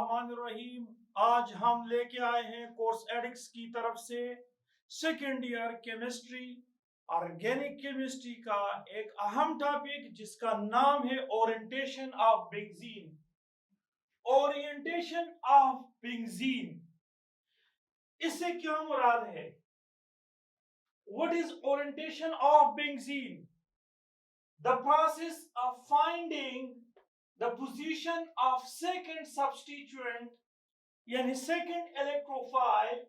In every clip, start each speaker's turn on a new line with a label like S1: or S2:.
S1: बिस्मिल्लाहिर्रहमानिर्रहीम। आज हम लेके आए हैं कोर्स एडिक्स की तरफ से second year chemistry organic chemistry का एक अहम टॉपिक जिसका नाम है orientation of benzene. Orientation of benzene, इससे क्या मुराद है? What is orientation of benzene? The process of finding the position of second substituent यानी second electrophile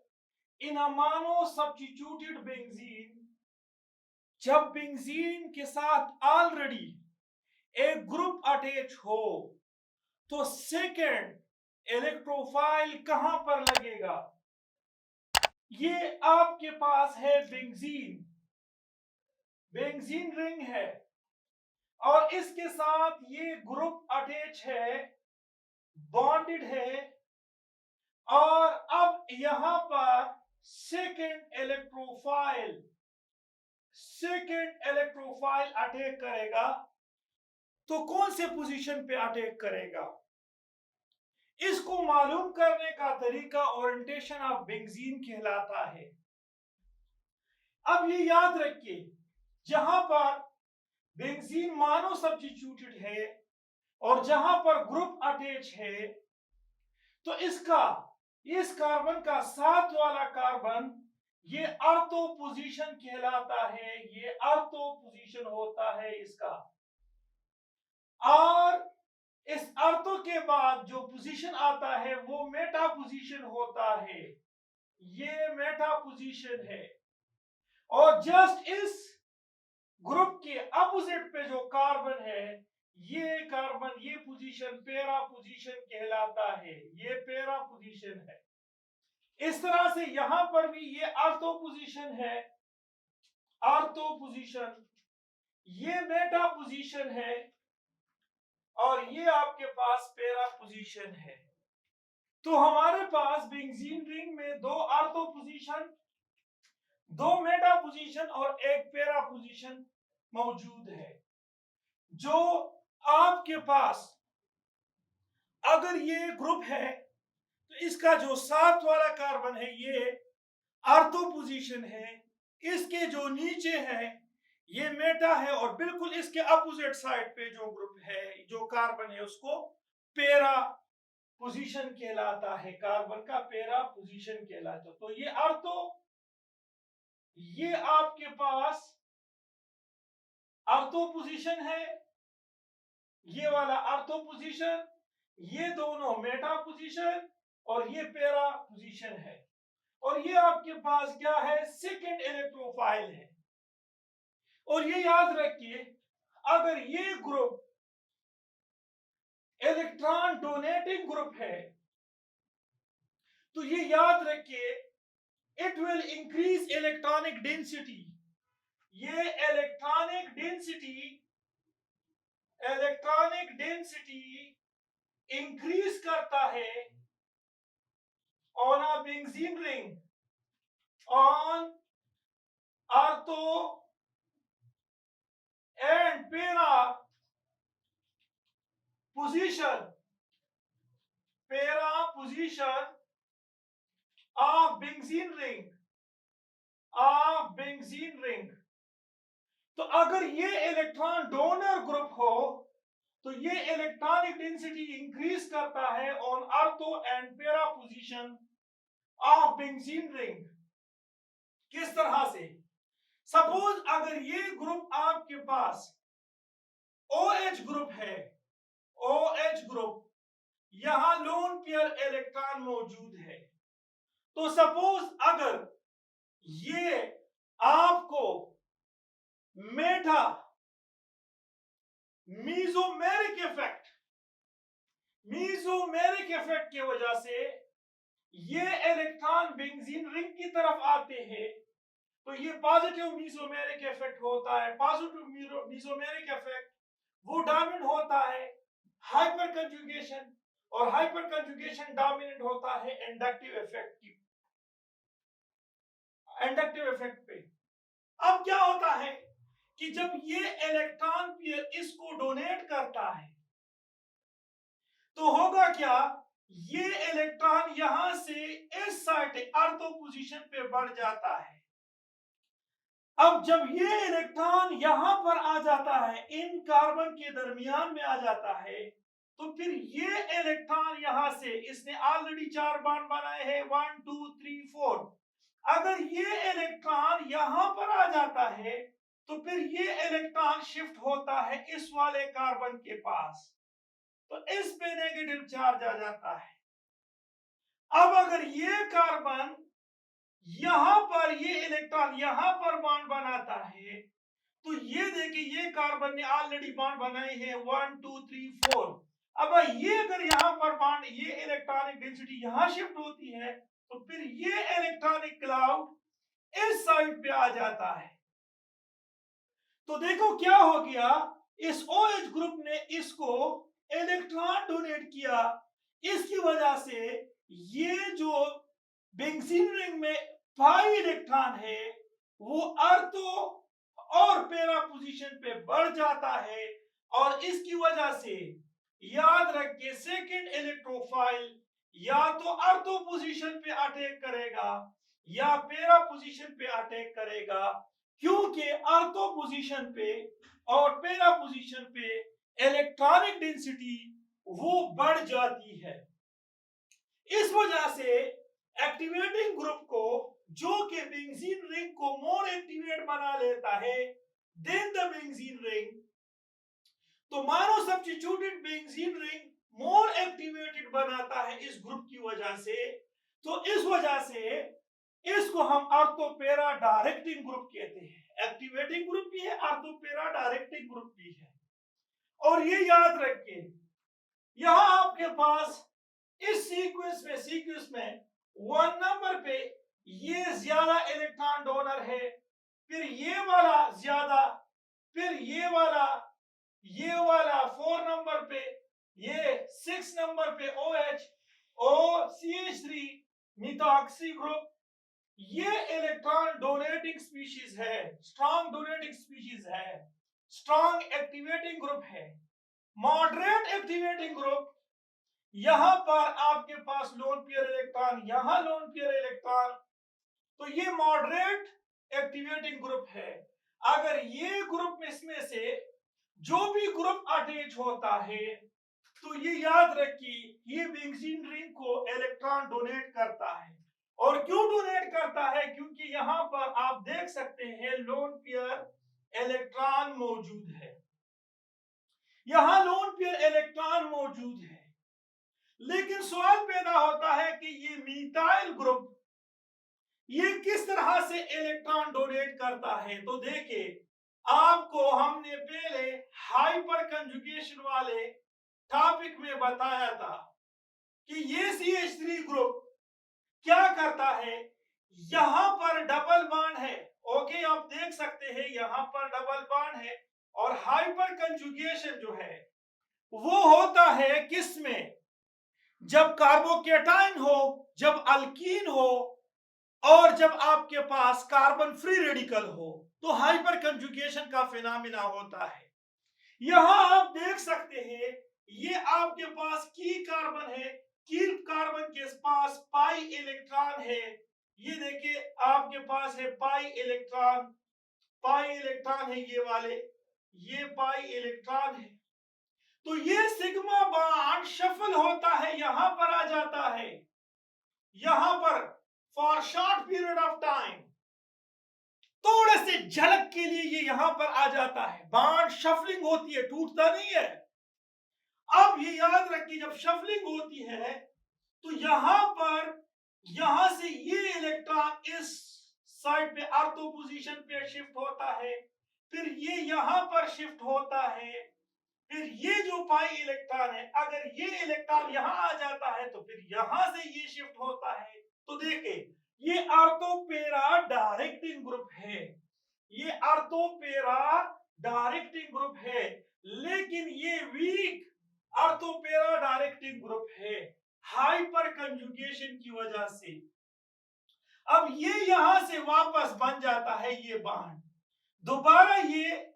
S1: in a mono substituted benzene, जब बेंजीन के साथ ऑलरेडी एक ग्रुप अटैच हो तो सेकेंड इलेक्ट्रोफाइल कहां पर लगेगा? ये आपके पास है बेंजीन, बेंजीन रिंग है और इसके साथ ये ग्रुप अटैच है, बॉन्डेड है और अब यहां पर सेकेंड इलेक्ट्रोफाइल अटैक करेगा। तो कौन से पोजीशन पे अटैक करेगा? इसको मालूम करने का तरीका ओरिएंटेशन ऑफ बेंजीन कहलाता है। अब ये याद रखिए, जहां पर बेंजीन मोनो सब्स्टिट्यूटेड है और जहां पर ग्रुप अटैच है तो इस कार्बन का साथ वाला कार्बन ये ऑर्थो पोजीशन कहलाता है, ये ऑर्थो पोजीशन होता है इसका। और इस ऑर्थो के बाद जो पोजीशन आता है वो मेटा पोजीशन होता है, ये मेटा पोजीशन है। और जस्ट इस ग्रुप के अपोजिट पे जो कार्बन है, ये कार्बन, ये पोजीशन पैरा पोजीशन कहलाता है, ये पैरा पोजीशन है। इस तरह से यहां पर भी ये ऑर्थो पोजीशन है, ऑर्थो पोजीशन, ये मेटा पोजीशन है और ये आपके पास पैरा पोजीशन है। तो हमारे पास बेंजीन रिंग में दो ऑर्थो पोजीशन, दो मेटा पोजीशन और एक पैरा पोजीशन मौजूद है। जो आपके पास अगर ये ग्रुप है तो इसका जो साथ वाला कार्बन है ये ऑर्थो पोजीशन है, इसके जो नीचे है ये मेटा है और बिल्कुल इसके अपोजिट साइड पे जो ग्रुप है, जो कार्बन है, उसको पैरा पोजीशन कहलाता है, कार्बन का पैरा पोजीशन कहलाता है। तो ये ऑर्थो, ये आपके पास ऑर्थो पोजीशन है, ये वाला ऑर्थो पोजीशन, ये दोनों मेटा पोजीशन और ये पैरा पोजीशन है। और ये आपके पास क्या है? सेकेंड इलेक्ट्रोफाइल है। और ये याद रखिए, अगर ये ग्रुप इलेक्ट्रॉन डोनेटिंग ग्रुप है तो ये याद रखिए, it will increase electronic density. ये इलेक्ट्रॉनिक डेंसिटी इंक्रीज करता है on a benzene ring on ortho and para position of benzene ring. तो अगर ये इलेक्ट्रॉन डोनर ग्रुप हो तो ये इलेक्ट्रॉनिक डेंसिटी इंक्रीज करता है on ortho and para position of benzene ring. किस तरह से? सपोज अगर ये ग्रुप आपके पास OH ग्रुप है, OH ग्रुप, यहां लोन पेयर इलेक्ट्रॉन मौजूद है, तो सपोज अगर ये आपको मेटा मीजोमेरिक इफेक्ट की वजह से ये इलेक्ट्रॉन बेंजीन रिंग की तरफ आते हैं तो ये पॉजिटिव मीजोमेरिक इफेक्ट होता है। पॉजिटिव मीजोमेरिक इफेक्ट वो डोमिनेंट होता है हाइपर कंजुगेशन, और हाइपर कंजुगेशन डोमिनेंट होता है इंडक्टिव इफेक्ट पे। अब क्या होता है कि जब ये इलेक्ट्रॉन पेयर इसको डोनेट करता है तो होगा क्या ये इलेक्ट्रॉन यहां से इस साइड ऑर्थो पोजीशन पे बढ़ जाता है। अब जब ये इलेक्ट्रॉन यहां पर आ जाता है, इन कार्बन के दरमियान में आ जाता है, तो फिर ये इलेक्ट्रॉन यहां से, इसने ऑलरेडी 4 बॉन्ड बनाए हैं, 1 2 3 4। अगर ये इलेक्ट्रॉन यहां पर आ जाता है तो फिर ये इलेक्ट्रॉन शिफ्ट होता है इस वाले कार्बन के पास, तो इस पे नेगेटिव चार्ज आ जाता है। अब अगर ये कार्बन यहां पर, ये इलेक्ट्रॉन यहां पर बॉन्ड बनाता है, तो ये देखिए ये कार्बन ने ऑलरेडी बॉन्ड बनाए हैं 1 2 3 4। अब ये अगर यहां पर बॉन्ड, ये इलेक्ट्रॉनिक डेंसिटी यहां शिफ्ट होती है, तो फिर ये इलेक्ट्रॉनिक क्लाउड इस साइड पे आ जाता है। तो देखो क्या हो गया, इस OH ग्रुप ने इसको इलेक्ट्रॉन डोनेट किया, इसकी वजह से ये जो बेंजीन रिंग में पाई इलेक्ट्रॉन है वो ऑर्थो और पैरा पोजीशन पे बढ़ जाता है, और इसकी वजह से याद रखिए सेकंड इलेक्ट्रोफाइल या तो ऑर्थो पोजीशन पे अटैक करेगा या पैरा पोजीशन पे अटैक करेगा, क्योंकि ऑर्थो पोजीशन पे और पैरा पोजीशन पे इलेक्ट्रॉनिक डेंसिटी वो बढ़ जाती है। इस वजह से एक्टिवेटिंग ग्रुप को, जो कि बेंजीन रिंग को मोर एक्टिवेट बना लेता है देन द बेंजीन रिंग, तो मानो सब्स्टिट्यूटेड बेंजीन रिंग मोर एक्टिवेटेड बनाता है इस ग्रुप की वजह से, तो इस वजह से इसको हम ऑर्थो पैरा डायरेक्टिंग ग्रुप कहते हैं। एक्टिवेटिंग ग्रुप भी है, ऑर्थो पैरा डायरेक्टिंग ग्रुप भी है। और ये याद रखिए, यहां आपके पास इस सीक्वेंस में 1 नंबर पे ये ज्यादा इलेक्ट्रॉन डोनर है, फिर ये वाला ज्यादा, फिर ये वाला 4 नंबर पे, ये 6 नंबर पे OH और CH3 मिथॉक्सी ग्रुप, ये इलेक्ट्रॉन डोनेटिंग स्पीशीज है, स्ट्रॉन्ग डोनेटिंग स्पीशीज है, स्ट्रॉन्ग एक्टिवेटिंग ग्रुप है। मॉडरेट एक्टिवेटिंग ग्रुप, यहां पर आपके पास लोन पेयर इलेक्ट्रॉन, यहां लोन पेयर इलेक्ट्रॉन, तो ये मॉडरेट एक्टिवेटिंग ग्रुप है। अगर ये ग्रुप में इसमें से जो भी ग्रुप अटैच होता है, तो ये याद रखिए ये बेंजीन रिंग को इलेक्ट्रॉन डोनेट करता है। और क्यों डोनेट करता है? क्योंकि यहां पर आप देख सकते हैं लोन पेयर इलेक्ट्रॉन मौजूद है, यहां लोन पेयर इलेक्ट्रॉन मौजूद है। लेकिन सवाल पैदा होता है कि ये मिथाइल ग्रुप ये किस तरह से इलेक्ट्रॉन डोनेट करता है। तो देखिए, आपको हमने पहले हाइपर कंजुगेशन वाले टॉपिक में बताया था कि ये CH3 ग्रुप क्या करता है, यहां पर डबल बॉन्ड है, ओके आप देख सकते हैं यहां पर डबल बॉन्ड है, और हाइपर कंजुगेशन जो है वो होता है किस में, जब कार्बोकेटाइन हो, जब अल्कीन हो, और जब आपके पास कार्बन फ्री रेडिकल हो, तो हाइपर कंजुगेशन का फिनोमेना होता है। यहां आप देख सकते हैं ये आपके पास की कार्बन है, कील कार्बन के पास पाई इलेक्ट्रॉन है, ये देखिए आपके पास है पाई इलेक्ट्रॉन है, ये वाले ये पाई इलेक्ट्रॉन है। तो ये सिग्मा बॉन्ड शफल होता है, यहां पर आ जाता है, यहां पर for short period of time, थोड़े से झलक के लिए ये यहां पर आ जाता है, बॉन्ड शफलिंग होती है, टूटता नहीं है। अब ये याद रखिए जब शफलिंग होती है तो यहां से ये इलेक्ट्रॉन इस साइड पे ऑर्थो पोजीशन पे शिफ्ट होता है, फिर ये यहां पर शिफ्ट होता है, फिर ये जो पाई इलेक्ट्रॉन है, अगर ये इलेक्ट्रॉन यहां आ जाता है तो फिर यहां से ये शिफ्ट होता है। तो देखिए ये ऑर्थो पैरा डायरेक्टिंग ग्रुप है, ये ऑर्थो पैरा डायरेक्टिंग ग्रुप है, लेकिन ये weak ortho para directing group है हाइपर कंजुगेशन की वजह से। अब ये यहां से वापस बन जाता है ये बॉन्ड, दोबारा ये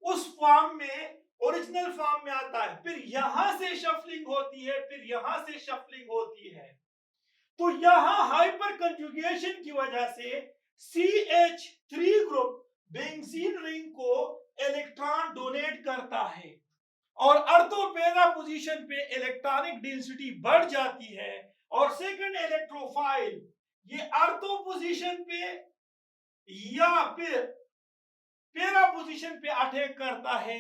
S1: उस फॉर्म में ओरिजिनल फॉर्म में आता है, फिर यहां से शफलिंग होती है, फिर यहां से शफलिंग होती है। तो यहां हाइपर कंजुगेशन की वजह से CH3 ग्रुप बेंजीन रिंग को इलेक्ट्रॉन डोनेट करता है और अर्धो पैरा पोजीशन पे इलेक्ट्रॉनिक डेंसिटी बढ़ जाती है और सेकंड इलेक्ट्रोफाइल ये अर्धो पोजीशन पे या फिर पैरा पोजीशन पे अटैक करता है,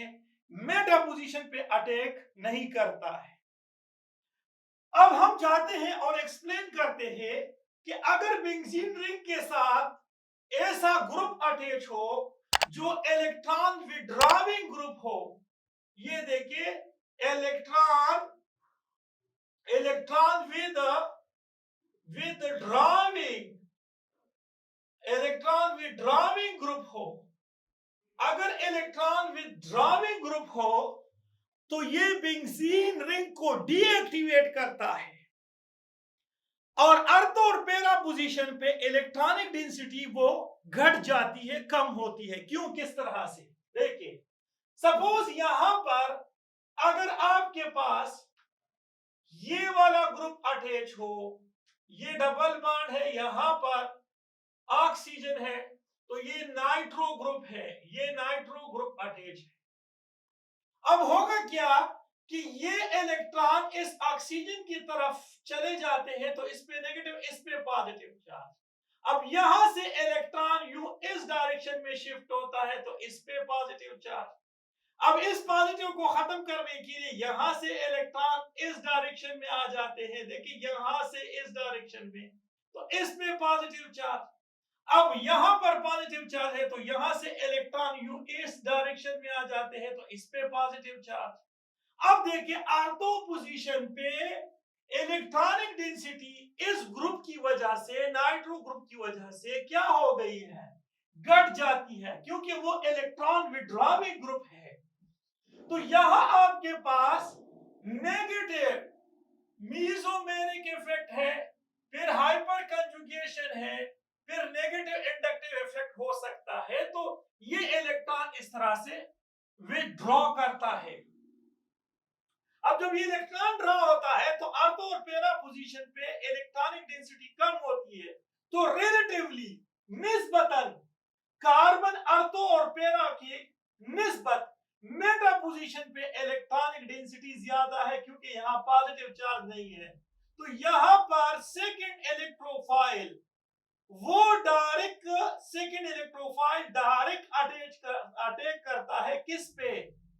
S1: मेटा पोजीशन पे अटैक नहीं करता है। अब हम चाहते हैं और एक्सप्लेन करते हैं कि अगर बेंजीन रिंग के साथ ऐसा ग्रुप अटैच हो जो इलेक्ट्रॉन विड्रॉविंग ग्रुप हो, ये देखिए इलेक्ट्रॉन विड्रॉविंग ग्रुप हो, अगर इलेक्ट्रॉन विड्रॉविंग ग्रुप हो तो ये बेंजीन रिंग को डीएक्टिवेट करता है और अर्थ और पैरा पोजीशन पे इलेक्ट्रॉनिक डेंसिटी वो घट जाती है, कम होती है। क्यों, किस तरह से, देखिए सपोज यहां पर अगर आपके पास ये वाला ग्रुप अटैच हो, ये डबल बॉन्ड है, यहां पर ऑक्सीजन है, तो ये नाइट्रो ग्रुप है, ये नाइट्रो ग्रुप अटैच है। अब होगा क्या कि ये इलेक्ट्रॉन इस ऑक्सीजन की तरफ चले जाते हैं, तो इस पे नेगेटिव, इस पे पॉजिटिव चार्ज। अब यहां से इलेक्ट्रॉन यू इस डायरेक्शन में शिफ्ट होता है, तो इस पे पॉजिटिव चार्ज। अब इस पॉजिटिव को खत्म करने के लिए यहां से इलेक्ट्रॉन इस डायरेक्शन में आ जाते हैं, देखिए यहां से इस डायरेक्शन में, तो इसमें पॉजिटिव चार्ज। अब यहां पर पॉजिटिव चार्ज है, तो यहां से इलेक्ट्रॉन यू इस डायरेक्शन में आ जाते हैं, तो इस पे पॉजिटिव चार्ज। अब देखिए ऑर्थो पोजीशन पे इलेक्ट्रॉनिक डेंसिटी इस ग्रुप की वजह से, नाइट्रो ग्रुप की वजह से क्या हो गई है, घट जाती है, क्योंकि वो इलेक्ट्रॉन विड्रॉविंग ग्रुप है। तो यहां आपके पास नेगेटिव मीसोमेरिक इफेक्ट है, फिर हाइपर कंजुगेशन है, फिर नेगेटिव इंडक्टिव इफेक्ट हो सकता है। तो ये इलेक्ट्रॉन इस तरह से विड्रॉ करता है। अब जब ये इलेक्ट्रॉन ड्रॉ होता है तो ऑर्थो और पैरा पोजीशन पे इलेक्ट्रॉनिक डेंसिटी कम होती है, तो रिलेटिवली निस्बतन कार्बन ऑर्थो और पैरा की निस्बत मेटा पोजीशन पे इलेक्ट्रॉनिक डेंसिटी ज्यादा है, क्योंकि यहाँ पॉजिटिव चार्ज नहीं है। तो यहाँ पर सेकंड इलेक्ट्रोफाइल वो direct, second electrophile direct attack करता है, किस पे,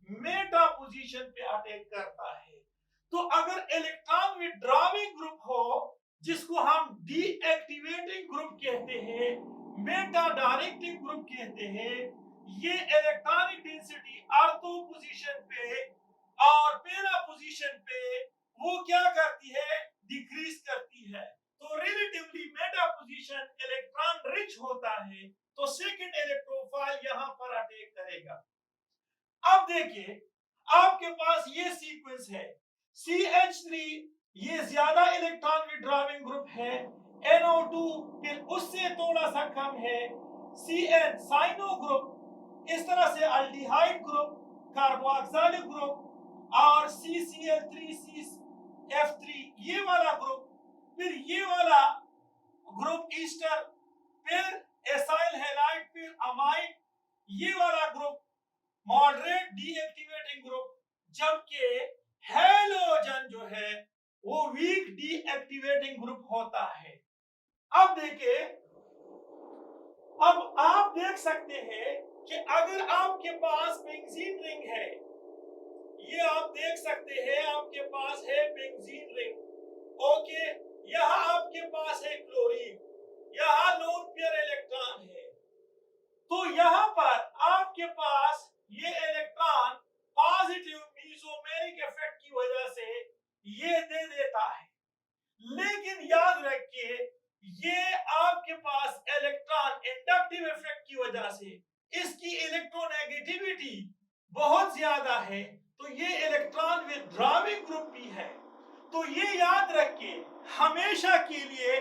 S1: मेटा पोजीशन पे अटैक करता है। तो अगर इलेक्ट्रॉन विड्रॉविंग ग्रुप हो, जिसको हम डीएक्टिवेटिंग ग्रुप कहते हैं, मेटा डायरेक्टिंग ग्रुप कहते हैं, ये इलेक्ट्रॉनिक डेंसिटी ऑर्थो पोजीशन पे और पैरा पोजीशन पे वो क्या करती है, डिक्रीज करती है। तो relatively Meta position electron rich होता है, तो सेकंड इलेक्ट्रोफाइल यहां पर अटैक करेगा। अब देखिए आपके पास ये सीक्वेंस है, CH3 ये ज्यादा इलेक्ट्रॉन विड्रॉविंग ग्रुप है, NO2 फिर उससे थोड़ा सा कम है, CN साइनो ग्रुप, इस तरह से अल्डिहाइड ग्रुप, कार्बोक्सिलिक ग्रुप और CCl3CF3 ये वाला ग्रुप, फिर ये वाला ग्रुप ईस्टर, फिर एसाइल हैलाइड, फिर अमाइड, ये वाला ग्रुप मॉडरेट डीएक्टिवेटिंग ग्रुप, जबकि हैलोजन जो है वो वीक डीएक्टिवेटिंग ग्रुप होता है। अब देखिए, अब आप देख सकते हैं कि अगर आपके पास बेंजीन रिंग है, ये आप देख सकते हैं आपके पास है बेंजीन रिंग, ओके, यहां आपके पास है क्लोरीन, यहां लोन पेयर इलेक्ट्रॉन है, तो यहां पर आपके पास ये इलेक्ट्रॉन पॉजिटिव मीसोमेरिक इफेक्ट की वजह से ये दे देता है। लेकिन याद रखिए ये आपके पास इलेक्ट्रॉन इंडक्टिव इफेक्ट की वजह से इसकी इलेक्ट्रोनेगेटिविटी बहुत ज्यादा है, तो ये इलेक्ट्रॉन विड्रॉविंग ग्रुप भी है। तो ये याद रखिए हमेशा के लिए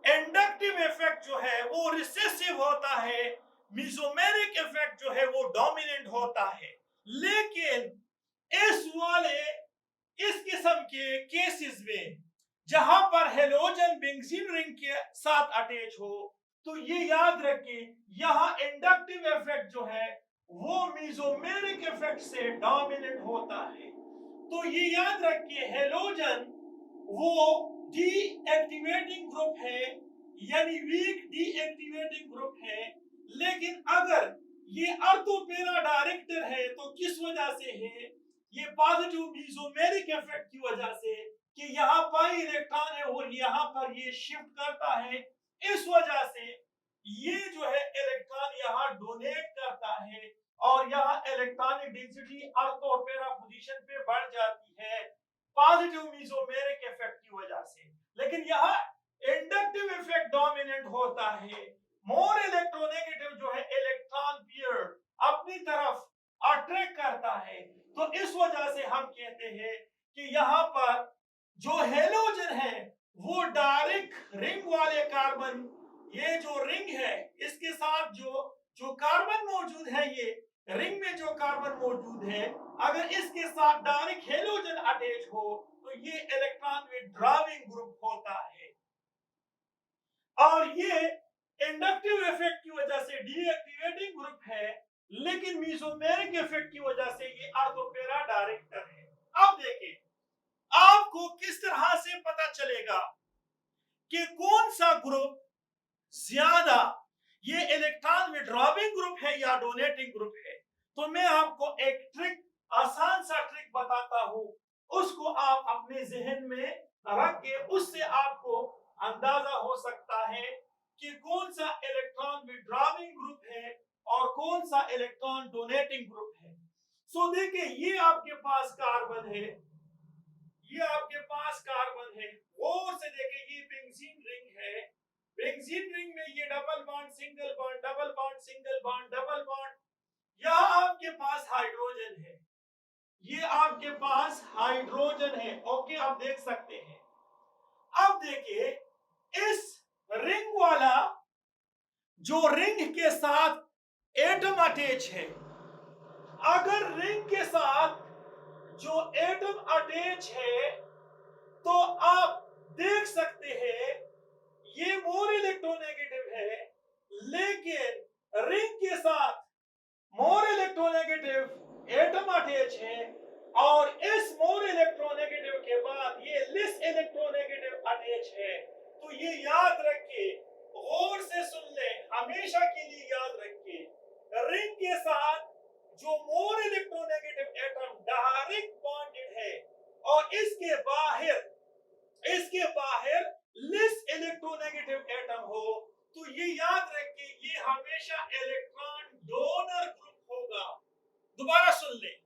S1: इंडक्टिव इफेक्ट जो है वो रिसेसिव होता है, मीसोमेरिक इफेक्ट जो है वो डोमिनेंट होता है। लेकिन इस किस्म के केसेस में जहां पर हेलोजन बेंजीन रिंग के साथ अटैच हो, तो ये याद रखें यहाँ इंडक्टिव इफेक्ट जो है वो मेसोमेरिक इफेक्ट से डोमिनेट होता है। तो ये याद रखिए हेलोजन वो डीएक्टिवेटिंग ग्रुप है, यानी वीक डीएक्टिवेटिंग ग्रुप है। लेकिन अगर ये ऑर्थोपेरा डायरेक्टर है तो किस वजह से है? ये पॉजिटिव मेसोमेरिक इफेक्ट की वजह से कि यहाँ पाई इलेक्ट्रॉन है और यहाँ पर ये शिफ्ट करता है, इस वजह से ये जो है इलेक्ट्रॉन यहाँ डोनेट करता है और यहाँ इलेक्ट्रॉनिक डेंसिटी ऑर्थोपेरा पोजीशन पे बढ़ जाती है पॉजिटिव मेसोमेरिक इफेक्ट की वजह से। लेकिन यहाँ इंडक्टिव इफेक्ट डोमिनेंट होता है, मोर इलेक्ट्रोनेगेटिव जो है इलेक्ट्रॉन पेयर अपनी तरफ अट्रैक्ट करता है। तो इस वजह से हम कहते हैं कि यहाँ पर जो हेलोजन है वो डायरेक्ट रिंग वाले कार्बन, ये जो रिंग है इसके साथ जो कार्बन मौजूद है, ये रिंग में जो कार्बन मौजूद है, अगर इसके साथ डायरेक्ट हेलोजन अटैच हो तो ये इलेक्ट्रॉन विथड्रॉविंग ग्रुप होता है। और ये इंडक्टिव इफेक्ट की वजह से डीएक्टिवेटिंग ग्रुप है, लेकिन मेसोमेरिक इफेक्ट की वजह से ये ऑर्थोपेरा डायरेक्टर है। अब देखिए आपको किस तरह से पता चलेगा कि कौन सा ग्रुप ज्यादा ये इलेक्ट्रॉन विथड्रॉविंग ग्रुप है या डोनेटिंग ग्रुप है। तो मैं आपको एक ट्रिक, आसान सा ट्रिक बताता हूं, उसको आप अपने जहन में रख के उससे आपको अंदाजा हो सकता है कि कौन सा इलेक्ट्रॉन विथड्रॉविंग ग्रुप है और कौन सा इलेक्ट्रॉन डोनेटिंग ग्रुप है। सो देखिए ये आपके पास कार्बन है, ये आपके पास कार्बन है, और से देखिए ये बेंजीन रिंग है। बेंजीन रिंग में ये double bond single bond double bond single bond double bond, यहाँ आपके पास हाइड्रोजन है, ये आपके पास हाइड्रोजन है। ओके आप देख सकते हैं। अब देखिए इस रिंग वाला जो रिंग के साथ एटम अटैच है, अगर रिंग के साथ जो एटम अटैच है तो आप देख सकते हैं ये मोर इलेक्ट्रोनेगेटिव है, लेकिन रिंग के साथ मोर इलेक्ट्रोनेगेटिव एटम अटैच है और इस मोर इलेक्ट्रोनेगेटिव के बाद ये लेस इलेक्ट्रोनेगेटिव अटैच है। तो ये याद रखिए, गौर से सुन ले, हमेशा के लिए याद रखिए, रिंग के साथ जो more electronegative atom direct bonded है और इसके बाहर लेस इलेक्ट्रोनेगेटिव एटम हो, तो ये याद रखिए ये हमेशा इलेक्ट्रॉन डोनर ग्रुप होगा। दोबारा सुन ले,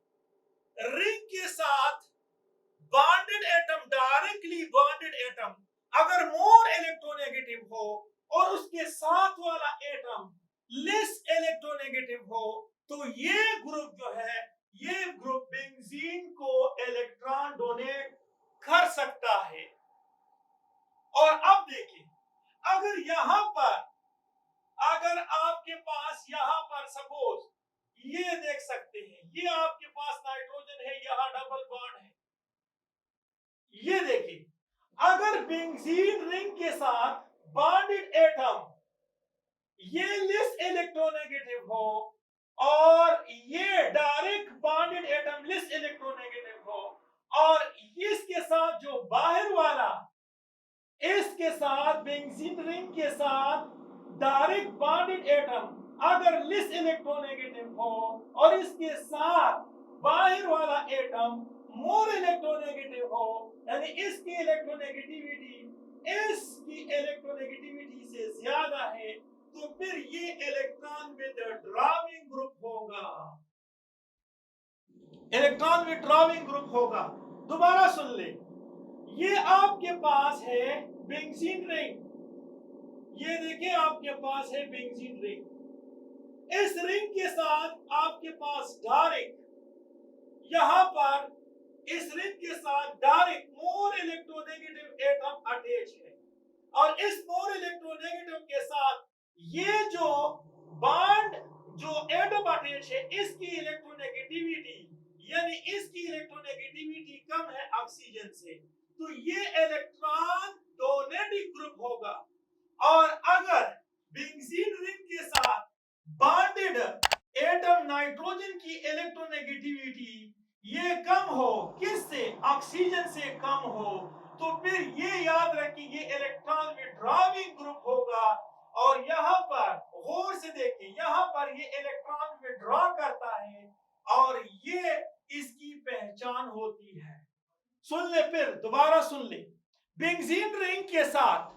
S1: रिंग के साथ bonded atom, directly bonded atom अगर मोर इलेक्ट्रोनेगेटिव हो और उसके साथ वाला एटम लेस इलेक्ट्रोनेगेटिव हो, तो ये ग्रुप जो है, ये ग्रुप बेंजीन को इलेक्ट्रॉन डोनेट कर सकता है। और अब देखिए अगर यहां पर, अगर आपके पास यहां पर सपोज ये देख सकते हैं, ये आपके पास नाइट्रोजन है, यहां डबल बॉन्ड है, ये देखिए अगर बेंजीन रिंग के साथ बॉन्डेड एटम ये लेस इलेक्ट्रोनेगेटिव हो और ये direct bonded atom less electronegative हो, और इसके साथ जो बाहर वाला, इसके साथ बेंजीन रिंग के साथ डायरेक्ट बॉन्डेड एटम अगर लेस इलेक्ट्रोनेगेटिव हो और इसके साथ बाहर वाला एटम मोर इलेक्ट्रोनेगेटिव हो, यानी इसकी इलेक्ट्रोनेगेटिविटी से ज्यादा है, तो फिर ये इलेक्ट्रॉन विथड्रॉविंग ग्रुप होगा, इलेक्ट्रॉन विथड्रॉविंग ग्रुप होगा। दोबारा सुन ले, ये आपके पास है बेंजीन रिंग, ये देखिए आपके पास है बेंजीन रिंग, इस रिंग के साथ आपके पास डायरेक्ट यहां पर इस रिंग के साथ direct more electronegative atom attach है और इस मोर इलेक्ट्रोनेगेटिव के साथ ये जो बॉन्ड जो एटम अटैच है इसकी इलेक्ट्रोनेगेटिविटी यानी इसकी इलेक्ट्रोनेगेटिविटी कम है ऑक्सीजन से, तो ये इलेक्ट्रॉन डोनेटिंग ग्रुप होगा। और अगर बेंजीन रिंग के साथ बॉन्डेड एटम नाइट्रोजन की इलेक्ट्रोनेगेटिविटी ये कम हो, किससे? ऑक्सीजन से कम हो, तो फिर ये याद रखिए ये इलेक्ट्रॉन विड्रॉविंग ग्रुप होगा। और यहां पर गौर से देखिए, यहां पर ये इलेक्ट्रॉन विड्रॉ करता है और ये इसकी पहचान होती है। सुन ले, फिर दोबारा सुन ले। बेंजीन रिंग के साथ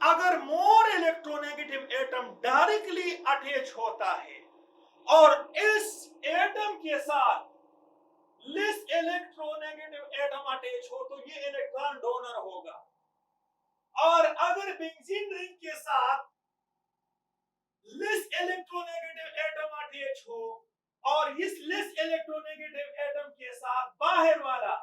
S1: अगर more electronegative atom directly attach होता है और इस एटम के साथ लेस इलेक्ट्रोनेगेटिव एटम अटैच हो, तो ये इलेक्ट्रॉन डोनर होगा। और अगर बेंजीन रिंग के साथ लेस इलेक्ट्रोनेगेटिव एटम अटैच हो और इस लेस इलेक्ट्रोनेगेटिव एटम के साथ बाहर वाला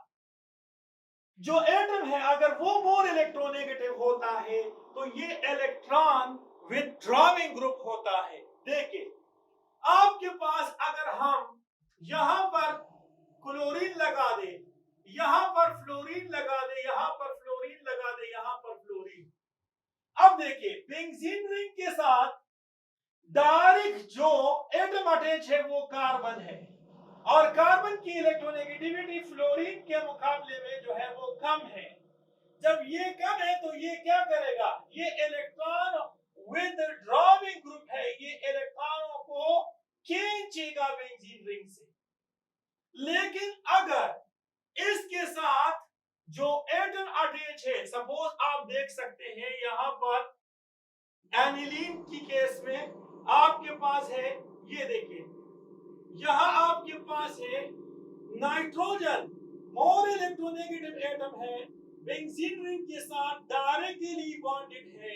S1: जो एटम है अगर वो मोर इलेक्ट्रोनेगेटिव होता है, तो ये इलेक्ट्रॉन विथड्रॉविंग ग्रुप होता है। देखिए, आपके पास अगर हम यहां पर क्लोरीन लगा दे, यहां पर फ्लोरीन लगा दे, यहां पर फ्लोरीन लगा दे, यहां पर फ्लोरीन, अब देखिए बेंजीन रिंग के साथ डायरेक्ट जो एटम अटैच है वो कार्बन है, और कार्बन की इलेक्ट्रोनेगेटिविटी फ्लोरीन के मुकाबले में जो है वो कम है। जब ये कम है तो ये क्या करेगा? ये इलेक्ट्रॉन विथड्रॉविंग ग्रुप है, ये इलेक्ट्रॉनों को खींचेगा बेंजीन रिंग से। लेकिन अगर इसके साथ जो एटम अटैच है, सपोज आप देख सकते हैं यहां पर एनिलीन की केस में आपके पास है, ये देखिए यहां आपके पास है नाइट्रोजन, मोर इलेक्ट्रोनेगेटिव एटम है, बेंजीन रिंग के साथ डायरेक्टली बॉन्डेड है।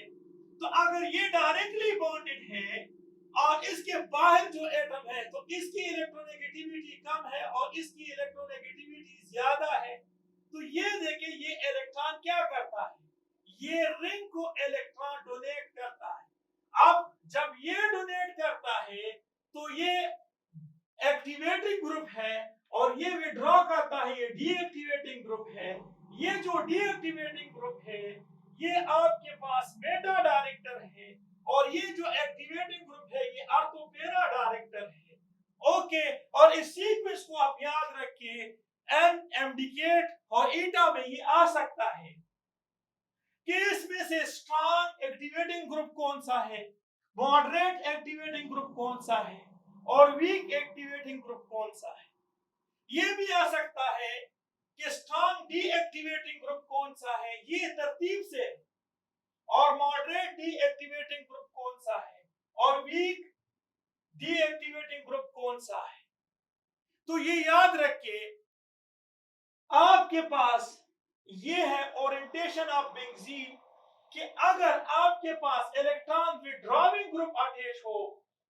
S1: तो अगर ये डायरेक्टली बॉन्डेड है और इसके बाहर जो एटम है, तो इसकी इलेक्ट्रोनेगेटिविटी कम है और इसकी इलेक्ट्रोनेगेटिविटी ज्यादा है। तो ये देखिए ये इलेक्ट्रॉन क्या करता है? ये रिंग को इलेक्ट्रॉन डोनेट करता है। अब जब ये डोनेट करता है तो ये एक्टिवेटिंग ग्रुप है और ये विड्रॉ करता है, ये डीएक्टिवेटिंग ग्रुप है। ये जो डीएक्टिवेटिंग ग्रुप है ये आपके पास मेटा डायरेक्टर है, और ये जो एक्टिवेटिंग ग्रुप है ये ऑर्थोपेरा डायरेक्टर है। ओके, और इस सीक्वेंस को आप याद रखिए, एन, एमडीकेट और ईटा में ये आ सकता है कि इसमें से स्ट्रॉन्ग एक्टिवेटिंग ग्रुप कौन सा है, मॉडरेट एक्टिवेटिंग ग्रुप कौन सा है, और वीक एक्टिवेटिंग ग्रुप कौन सा है। ये भी आ सकता है कि स्ट्रॉन्ग डीएक्टिवेटिंग ग्रुप कौन सा है, ये तरतीब से, और मॉडरेट डीएक्टिवेटिंग ग्रुप कौन सा है, और वीक डीएक्टिवेटिंग ग्रुप कौन सा है। तो ये याद रखिए, आपके पास ये है ओरिएंटेशन ऑफ बेंजीन कि अगर आपके पास इलेक्ट्रॉन विड्रॉविंग ग्रुप अटैच हो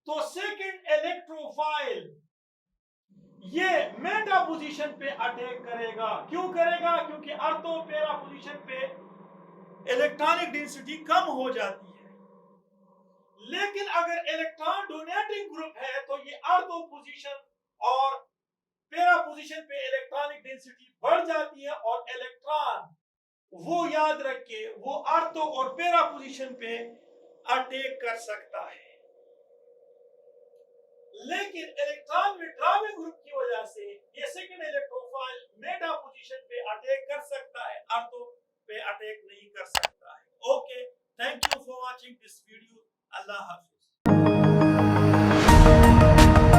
S1: तो सेकंड इलेक्ट्रोफाइल ये मेटा पोजीशन पे अटैक करेगा। क्यों करेगा? क्योंकि ऑर्थो पैरा पोजीशन पे इलेक्ट्रॉनिक डेंसिटी कम हो जाती है। लेकिन अगर इलेक्ट्रॉन डोनेटिंग ग्रुप है तो ये ऑर्थो पोजीशन और पैरा पोजीशन पे इलेक्ट्रॉनिक डेंसिटी बढ़ जाती है, और इलेक्ट्रॉन वो याद रखिए वो ऑर्थो और पैरा पोजीशन पे अटैक कर सकता है। लेकिन इलेक्ट्रॉन विड्रॉविंग ग्रुप की वजह से ये सेकंड इलेक्ट्रोफाइल मेटा पोजीशन पे अटैक कर सकता है, ऑर्थो पे अटैक नहीं कर सकता है। Okay, thank you for watching this video. Allah Hafiz.